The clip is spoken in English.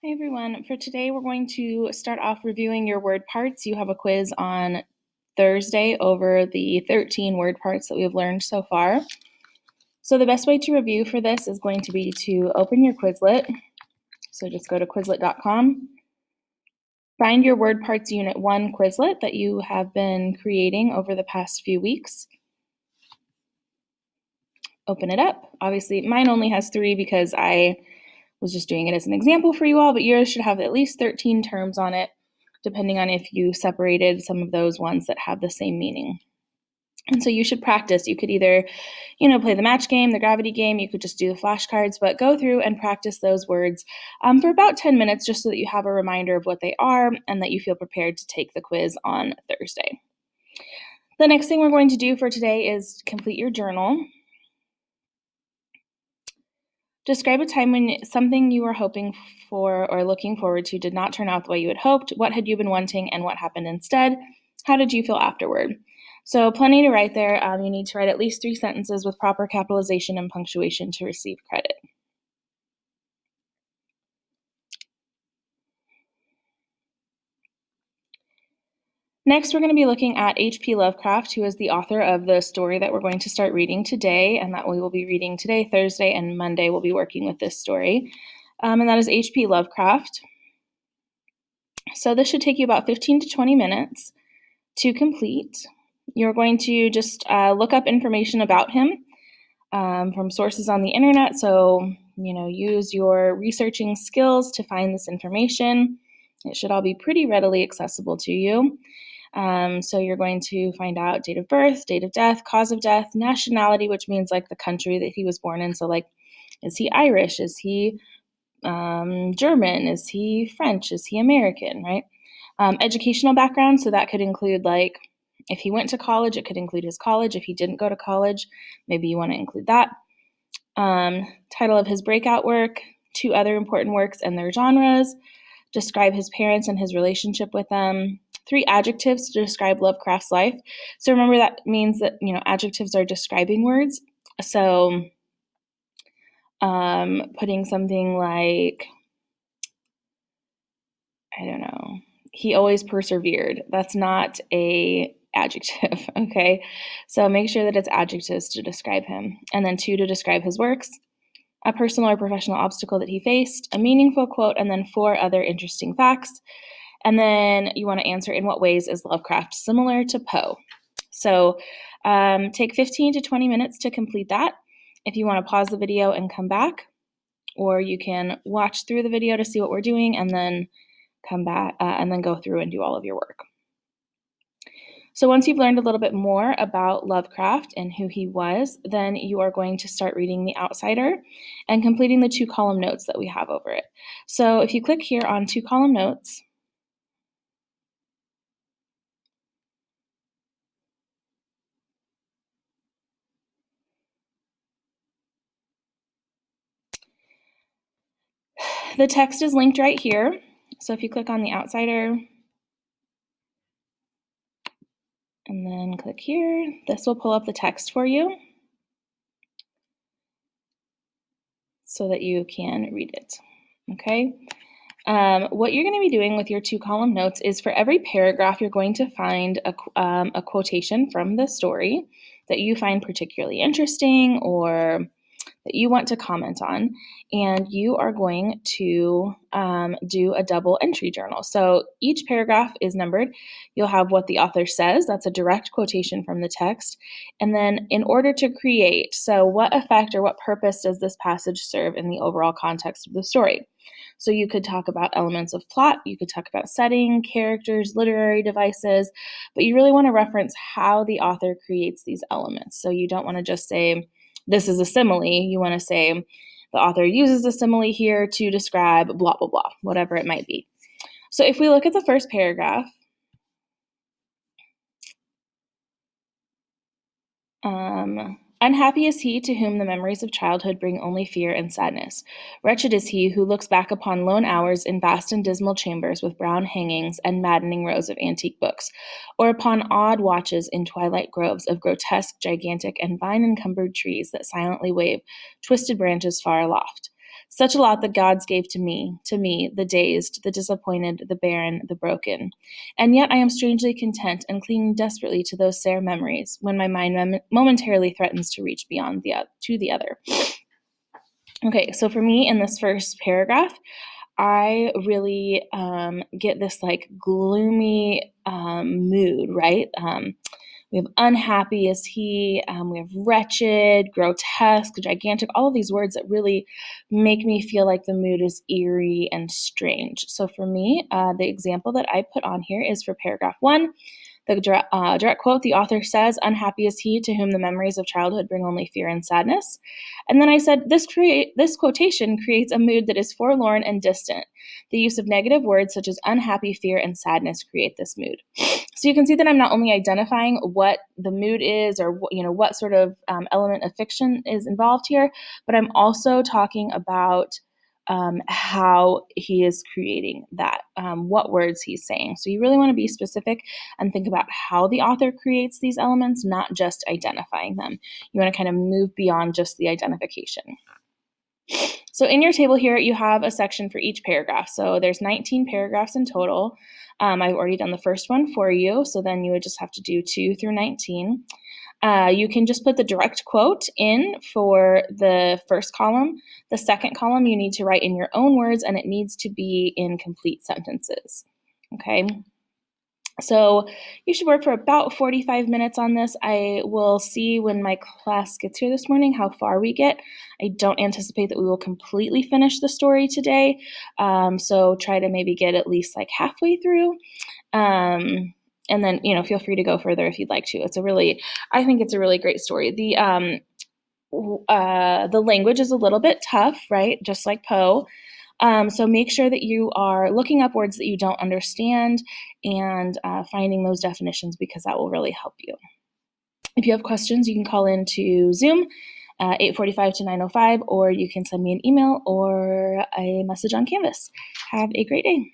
Hi everyone. For today, we're going to start off reviewing your word parts. You have a quiz on Thursday over the 13 word parts that we have learned so far. So the best way to review for this is going to be to open your Quizlet. So just go to Quizlet.com. Find your word parts unit 1 Quizlet that you have been creating over the past few weeks. Open it up. Obviously, mine only has 3 because I was just doing it as an example for you all, but yours should have at least 13 terms on it, depending on if you separated some of those ones that have the same meaning. And so you should practice. You could either, play the match game, the gravity game, you could just do the flashcards, but go through and practice those words for about 10 minutes just so that you have a reminder of what they are and that you feel prepared to take the quiz on Thursday. The next thing we're going to do for today is complete your journal. Describe a time when something you were hoping for or looking forward to did not turn out the way you had hoped. What had you been wanting and what happened instead? How did you feel afterward? So plenty to write there. You need to write at least 3 sentences with proper capitalization and punctuation to receive credit. Next, we're going to be looking at H.P. Lovecraft, who is the author of the story that we're going to start reading today, and that we will be reading today, Thursday, and Monday we'll be working with this story. And that is H.P. Lovecraft. So this should take you about 15 to 20 minutes to complete. You're going to just look up information about him from sources on the internet. So, use your researching skills to find this information. It should all be pretty readily accessible to you. So you're going to find out date of birth, date of death, cause of death, nationality, which means like the country that he was born in. So like, is he Irish? Is he German? Is he French? Is he American, right? Educational background, so that could include like if he went to college, it could include his college. If he didn't go to college, maybe you want to include that. Title of his breakout work, 2 other important works and their genres, describe his parents and his relationship with them, 3 adjectives to describe Lovecraft's life. So remember that means that, adjectives are describing words. So putting something like, I don't know, he always persevered. That's not a adjective, okay? So make sure that it's adjectives to describe him. And then 2 to describe his works, a personal or professional obstacle that he faced, a meaningful quote, and then 4 other interesting facts. And then you want to answer, in what ways is Lovecraft similar to Poe? So take 15 to 20 minutes to complete that. If you want to pause the video and come back, or you can watch through the video to see what we're doing and then come back and then go through and do all of your work. So once you've learned a little bit more about Lovecraft and who he was, then you are going to start reading The Outsider and completing the 2-column notes that we have over it. So if you click here on 2-column notes, the text is linked right here. So if you click on The Outsider and then click here, this will pull up the text for you so that you can read it, okay? What you're going to be doing with your 2-column notes is for every paragraph, you're going to find a quotation from the story that you find particularly interesting or that you want to comment on, and you are going to do a double entry journal. So each paragraph is numbered. You'll have what the author says. That's a direct quotation from the text. And then in order to create, so what effect or what purpose does this passage serve in the overall context of the story? So you could talk about elements of plot, you could talk about setting, characters, literary devices, but you really want to reference how the author creates these elements. So you don't want to just say, this is a simile. You want to say, the author uses a simile here to describe blah, blah, blah, whatever it might be. So if we look at the first paragraph, unhappy is he to whom the memories of childhood bring only fear and sadness. Wretched is he who looks back upon lone hours in vast and dismal chambers with brown hangings and maddening rows of antique books, or upon odd watches in twilight groves of grotesque, gigantic, and vine-encumbered trees that silently wave twisted branches far aloft. Such a lot the gods gave to me, the dazed, the disappointed, the barren, the broken. And yet I am strangely content and clinging desperately to those sere memories when my mind momentarily threatens to reach beyond the other. Okay, so for me in this first paragraph, I really get this like gloomy mood, right? We have unhappy is he, we have wretched, grotesque, gigantic, all of these words that really make me feel like the mood is eerie and strange. So for me, the example that I put on here is for paragraph 1. The direct quote, the author says, unhappy is he to whom the memories of childhood bring only fear and sadness. And then I said, this quotation creates a mood that is forlorn and distant. The use of negative words such as unhappy, fear, and sadness create this mood. So you can see that I'm not only identifying what the mood is or what sort of element of fiction is involved here, but I'm also talking about how he is creating that, what words he's saying. So you really want to be specific and think about how the author creates these elements, not just identifying them. You want to kind of move beyond just the identification. So in your table here, you have a section for each paragraph. So there's 19 paragraphs in total. I've already done the first one for you, so then you would just have to do 2 through 19. You can just put the direct quote in for the first column. The second column you need to write in your own words, and it needs to be in complete sentences. Okay. So you should work for about 45 minutes on this. I will see when my class gets here this morning how far we get. I don't anticipate that we will completely finish the story today. So try to maybe get at least like halfway through. And then, feel free to go further if you'd like to. I think it's a really great story. The language is a little bit tough, right? Just like Poe. So make sure that you are looking up words that you don't understand and finding those definitions, because that will really help you. If you have questions, you can call into Zoom 8:45 to 9:05, or you can send me an email or a message on Canvas. Have a great day.